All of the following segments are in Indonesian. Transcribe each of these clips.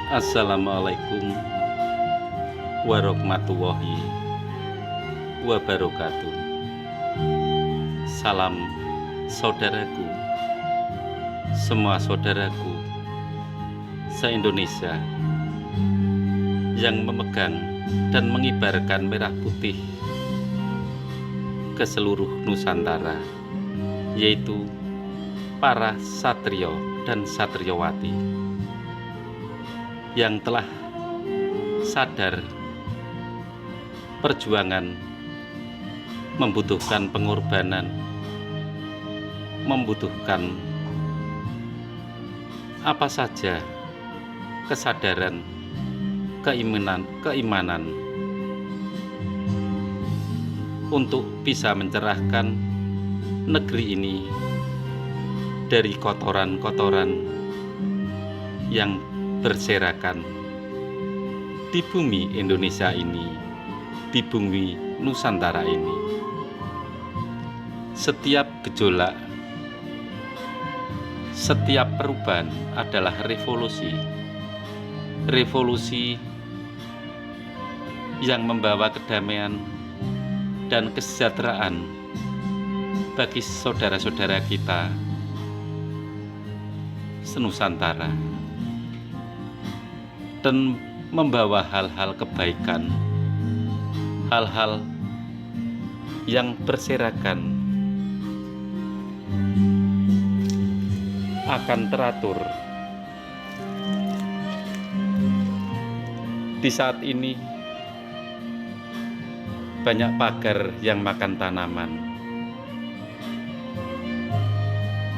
Assalamualaikum warahmatullahi wabarakatuh. Salam saudaraku, semua saudaraku se-Indonesia yang memegang dan mengibarkan merah putih ke seluruh Nusantara, yaitu para satrio dan satriowati yang telah sadar perjuangan membutuhkan pengorbanan, membutuhkan apa saja kesadaran, keimanan untuk bisa mencerahkan negeri ini dari kotoran-kotoran yang berserakan di bumi Indonesia ini, di bumi Nusantara ini. Setiap gejolak, setiap perubahan adalah revolusi. Revolusi yang membawa kedamaian dan kesejahteraan bagi saudara-saudara kita senusantara, dan membawa hal-hal kebaikan, hal-hal yang berserakan akan teratur. Di saat ini banyak pagar yang makan tanaman,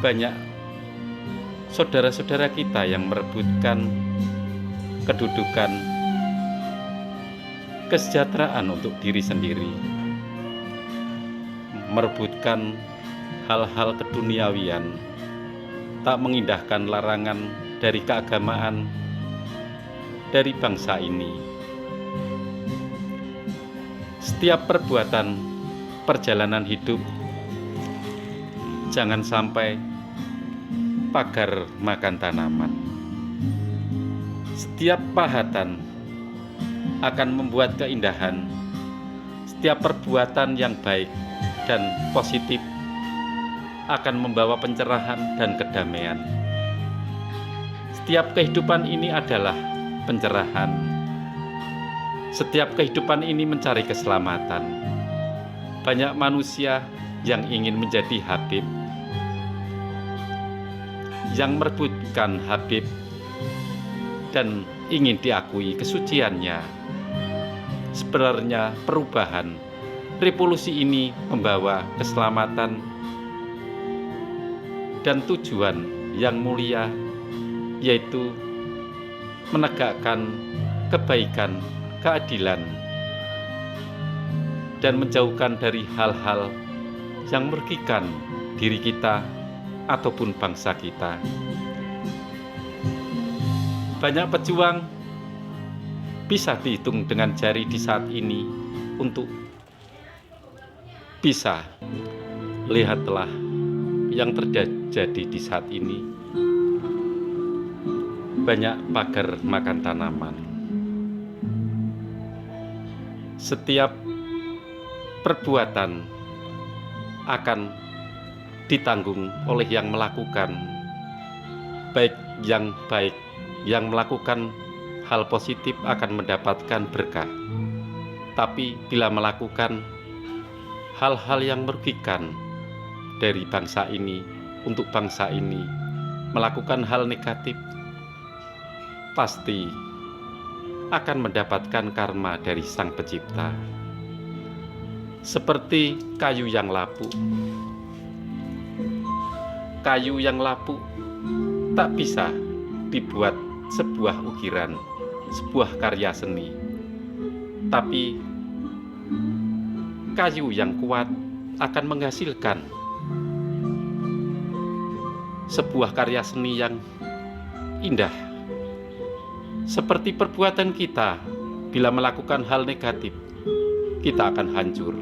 banyak saudara-saudara kita yang merebutkan kedudukan, kesejahteraan untuk diri sendiri, merebutkan hal-hal keduniawian, tak mengindahkan larangan dari keagamaan dari bangsa ini. Setiap perbuatan perjalanan hidup jangan sampai pagar makan tanaman. Setiap pahatan akan membuat keindahan. Setiap perbuatan yang baik dan positif akan membawa pencerahan dan kedamaian. Setiap kehidupan ini adalah pencerahan. Setiap kehidupan ini mencari keselamatan. Banyak manusia yang ingin menjadi Habib, yang merebutkan Habib dan ingin diakui kesuciannya. Sebenarnya perubahan, revolusi ini membawa keselamatan dan tujuan yang mulia, yaitu menegakkan kebaikan, keadilan, dan menjauhkan dari hal-hal yang merugikan diri kita ataupun bangsa kita. Banyak pejuang bisa dihitung dengan jari di saat ini untuk bisa. Lihatlah yang terjadi di saat ini. Banyak pagar makan tanaman. Setiap perbuatan akan ditanggung oleh yang melakukan, baik yang melakukan hal positif akan mendapatkan berkah. Tapi bila melakukan hal-hal yang merugikan dari bangsa ini, untuk bangsa ini, melakukan hal negatif, pasti akan mendapatkan karma dari Sang Pencipta. Seperti kayu yang lapuk. Kayu yang lapuk tak bisa dibuat sebuah ukiran, sebuah karya seni. Tapi kayu yang kuat akan menghasilkan sebuah karya seni yang indah. Seperti perbuatan kita, bila melakukan hal negatif, kita akan hancur.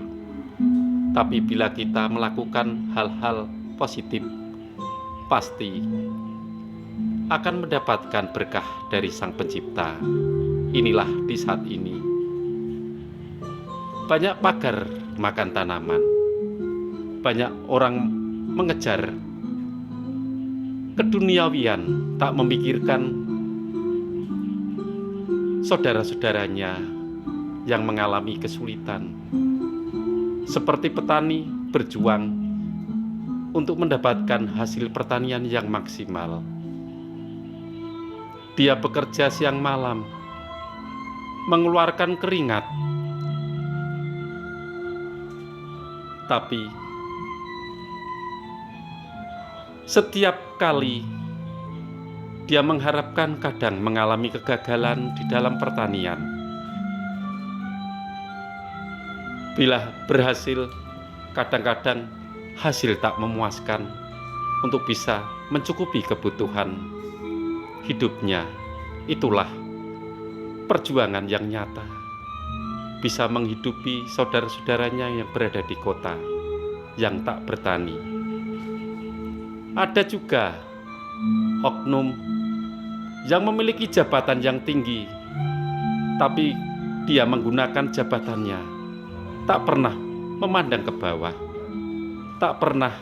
Tapi bila kita melakukan hal-hal positif, pasti akan mendapatkan berkah dari Sang Pencipta. Inilah di saat ini banyak pagar makan tanaman, banyak orang mengejar keduniawian, tak memikirkan saudara-saudaranya yang mengalami kesulitan. Seperti petani berjuang untuk mendapatkan hasil pertanian yang maksimal. Dia bekerja siang malam, mengeluarkan keringat, tapi setiap kali dia mengharapkan, kadang mengalami kegagalan di dalam pertanian. Bila berhasil, kadang-kadang hasil tak memuaskan untuk bisa mencukupi kebutuhan hidupnya. Itulah perjuangan yang nyata, bisa menghidupi saudara-saudaranya yang berada di kota yang tak bertani. Ada juga oknum yang memiliki jabatan yang tinggi, tapi dia menggunakan jabatannya tak pernah memandang ke bawah, tak pernah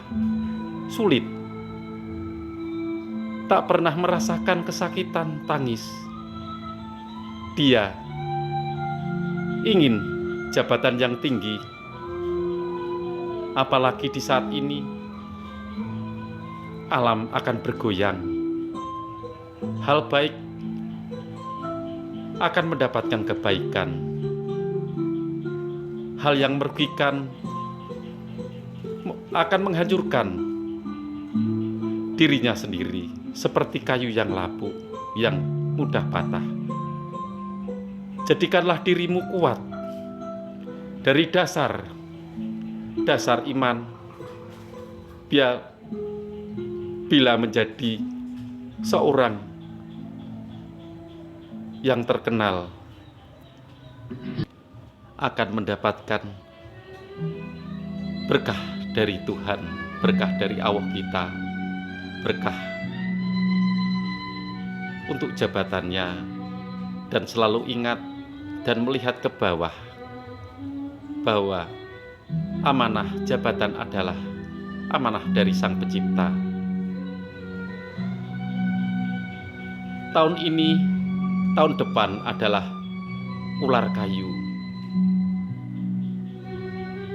sulit, tak pernah merasakan kesakitan, tangis. Dia ingin jabatan yang tinggi, apalagi di saat ini alam akan bergoyang. Hal baik akan mendapatkan kebaikan. Hal yang merugikan akan menghancurkan dirinya sendiri, seperti kayu yang lapuk, yang mudah patah. Jadikanlah dirimu kuat dari dasar iman, bila menjadi seorang yang terkenal, akan mendapatkan berkah dari Tuhan, berkah dari Allah kita, berkah untuk jabatannya, dan selalu ingat dan melihat ke bawah bahwa amanah jabatan adalah amanah dari Sang Pencipta. Tahun ini, tahun depan adalah ular kayu.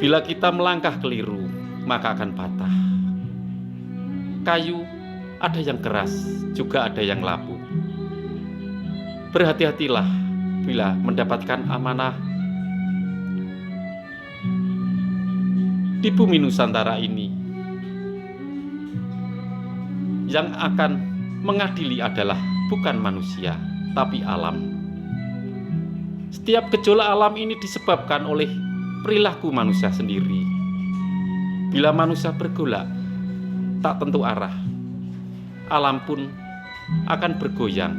Bila kita melangkah keliru, maka akan patah. Kayu ada yang keras, juga ada yang lapuk. Berhati-hatilah bila mendapatkan amanah di bumi Nusantara ini. Yang akan mengadili adalah bukan manusia, tapi alam. Setiap gejolak alam ini disebabkan oleh perilaku manusia sendiri. Bila manusia bergolak, tak tentu arah, alam pun akan bergoyang.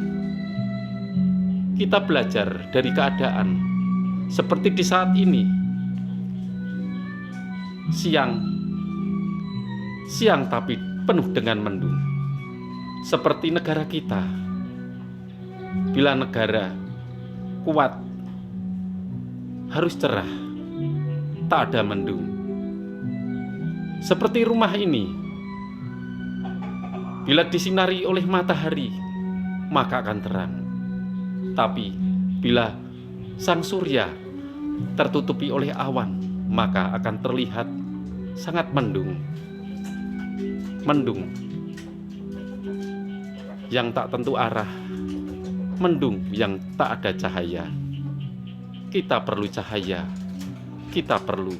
Kita belajar dari keadaan seperti di saat ini. Siang tapi penuh dengan mendung. Seperti negara kita. Bila negara kuat, harus cerah, tak ada mendung. Seperti rumah ini, bila disinari oleh matahari, maka akan terang. Tapi bila sang surya tertutupi oleh awan, maka akan terlihat sangat mendung. Mendung yang tak tentu arah, mendung yang tak ada cahaya. Kita perlu cahaya, kita perlu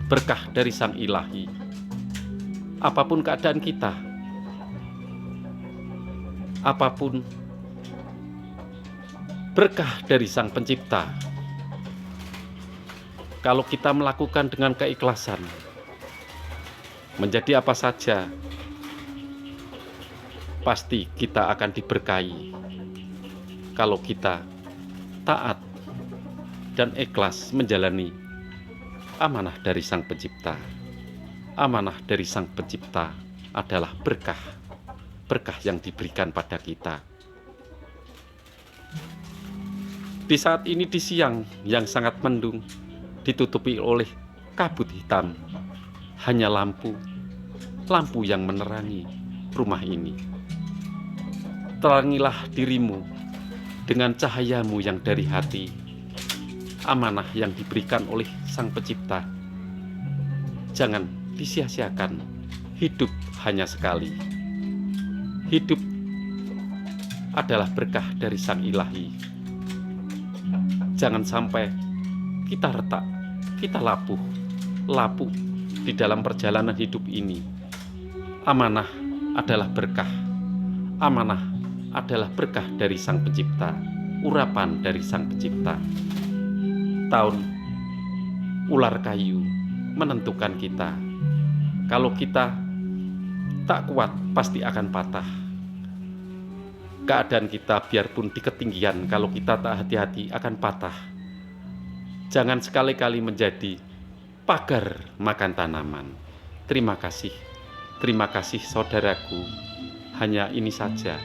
berkah dari Sang Ilahi. Apapun keadaan kita, apapun berkah dari Sang Pencipta. Kalau kita melakukan dengan keikhlasan, menjadi apa saja, pasti kita akan diberkahi. Kalau kita taat dan ikhlas menjalani amanah dari Sang Pencipta. Amanah dari Sang Pencipta adalah berkah. berkah yang diberikan pada kita. Di saat ini, di siang yang sangat mendung, ditutupi oleh kabut hitam, hanya lampu yang menerangi rumah ini. Terangilah dirimu dengan cahayamu yang dari hati, amanah yang diberikan oleh Sang Pencipta. Jangan disia-siakan, hidup hanya sekali. Hidup adalah berkah dari Sang Ilahi. Jangan sampai kita retak, kita lapuk di dalam perjalanan hidup ini. Amanah adalah berkah. Amanah adalah berkah dari Sang Pencipta, urapan dari Sang Pencipta. Tahun ular kayu menentukan kita. Kalau kita tak kuat, pasti akan patah. Keadaan kita biarpun di ketinggian, kalau kita tak hati-hati akan patah. Jangan sekali-kali menjadi pagar makan tanaman. Terima kasih saudaraku. Hanya ini saja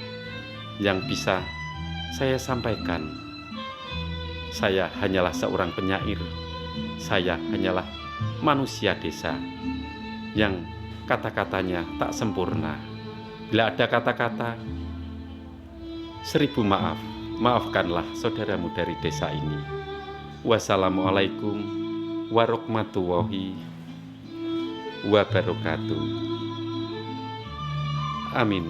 yang bisa saya sampaikan. Saya hanyalah seorang penyair. Saya hanyalah manusia desa yang kata-katanya tak sempurna. Bila ada kata-kata, 1000 maaf. Maafkanlah saudaramu dari desa ini. Wassalamualaikum warahmatullahi wabarakatuh. Amin.